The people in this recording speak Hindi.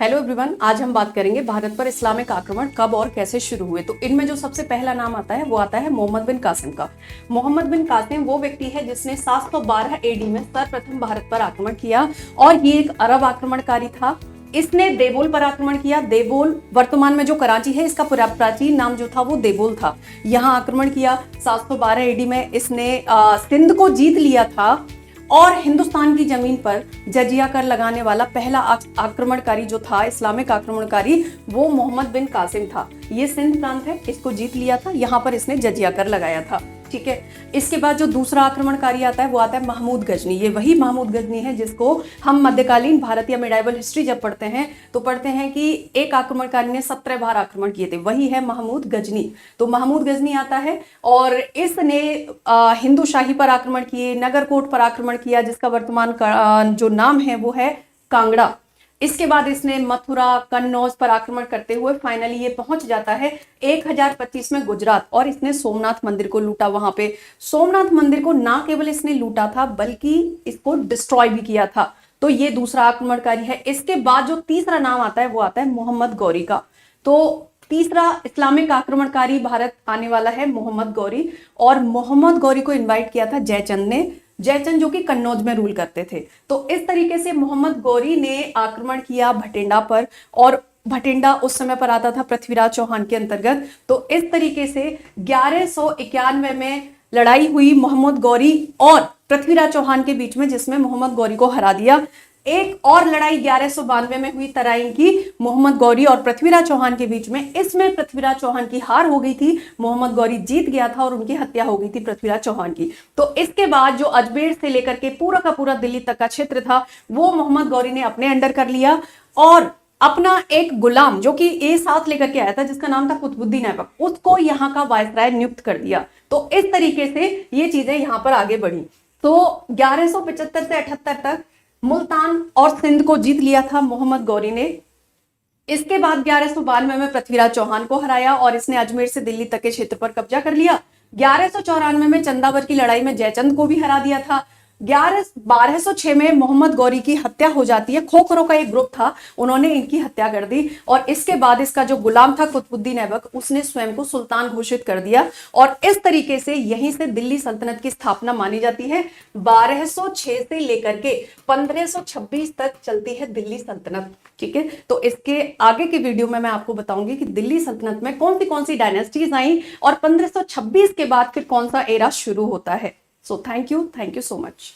हेलो एवरीवन, आज हम बात करेंगे भारत पर इस्लामिक आक्रमण कब और कैसे शुरू हुए। तो इनमें जो सबसे पहला नाम आता है वो आता है मोहम्मद बिन कासिम का। मोहम्मद बिन कासिम वो व्यक्ति है जिसने 712 एडी में सर्वप्रथम भारत पर आक्रमण किया और ये एक अरब आक्रमणकारी था। इसने देवोल पर आक्रमण किया। देवोल वर्तमान में जो कराची है, इसका प्राचीन नाम जो था वो देवोल था। यहाँ आक्रमण किया 712 एडी में। इसने सिंध को जीत लिया था और हिंदुस्तान की जमीन पर जजिया कर लगाने वाला पहला आक्रमणकारी जो था, इस्लामिक आक्रमणकारी, वो मोहम्मद बिन कासिम था। ये सिंध प्रांत है, इसको जीत लिया था, यहाँ पर इसने जजिया कर लगाया था। ठीक है। इसके बाद जो दूसरा आक्रमणकारी आता है वो आता है महमूद गजनी। ये वही महमूद गजनी है जिसको हम मध्यकालीन भारत या मिडाइवल हिस्ट्री जब पढ़ते हैं तो पढ़ते हैं कि एक आक्रमणकारी ने 17 बार आक्रमण किए थे, वही है महमूद गजनी। तो महमूद गजनी आता है और इसने हिंदू शाही पर आक्रमण किए, नगरकोट पर आक्रमण किया, जिसका वर्तमान जो नाम है वो है कांगड़ा। इसके बाद इसने मथुरा, कन्नौज पर आक्रमण करते हुए फाइनली ये पहुंच जाता है 1025 में गुजरात और इसने सोमनाथ मंदिर को लूटा। वहां पे सोमनाथ मंदिर को ना केवल इसने लूटा था बल्कि इसको डिस्ट्रॉय भी किया था। तो ये दूसरा आक्रमणकारी है। इसके बाद जो तीसरा नाम आता है वो आता है मोहम्मद गौरी का। तो तीसरा इस्लामिक आक्रमणकारी भारत आने वाला है मोहम्मद गौरी, और मोहम्मद गौरी को इन्वाइट किया था जयचंद ने। जयचंद जो कि कन्नौज में रूल करते थे। तो इस तरीके से मोहम्मद गौरी ने आक्रमण किया भटिंडा पर, और भटिंडा उस समय पर आता था पृथ्वीराज चौहान के अंतर्गत। तो इस तरीके से 1191 में लड़ाई हुई मोहम्मद गौरी और पृथ्वीराज चौहान के बीच में, जिसमें मोहम्मद गौरी को हरा दिया। एक और लड़ाई 1192 में हुई तराइन की, मोहम्मद गौरी और पृथ्वीराज चौहान के बीच में। इसमें पृथ्वीराज चौहान की हार हो गई थी, मोहम्मद गौरी जीत गया था और उनकी हत्या हो गई थी पृथ्वीराज चौहान की। तो इसके बाद जो अजमेर से लेकर के पूरा का पूरा दिल्ली तक का क्षेत्र था वो मोहम्मद गौरी ने अपने अंडर कर लिया और अपना एक गुलाम जो कि ये साथ लेकर के आया था, जिसका नाम था कुतुबुद्दीन ऐबक, उसको यहाँ का वायसराय नियुक्त कर दिया। तो इस तरीके से ये चीजें यहाँ पर आगे बढ़ी। तो 1175 से 78 तक मुल्तान और सिंध को जीत लिया था मोहम्मद गौरी ने। इसके बाद 1192 में पृथ्वीराज चौहान को हराया और इसने अजमेर से दिल्ली तक के क्षेत्र पर कब्जा कर लिया। 1194 में चंदावर की लड़ाई में जयचंद को भी हरा दिया था। 1206 में मोहम्मद गौरी की हत्या हो जाती है। खोखरों का एक ग्रुप था, उन्होंने इनकी हत्या कर दी और इसके बाद इसका जो गुलाम था कुतुबुद्दीन ऐबक, उसने स्वयं को सुल्तान घोषित कर दिया और इस तरीके से यहीं से दिल्ली सल्तनत की स्थापना मानी जाती है। 1206 से लेकर के 1526 तक चलती है दिल्ली सल्तनत। ठीक है। तो इसके आगे के वीडियो में मैं आपको बताऊंगी कि दिल्ली सल्तनत में कौन सी डायनेस्टीज आई और 1526 के बाद फिर कौन सा एरा शुरू होता है। So thank you so much.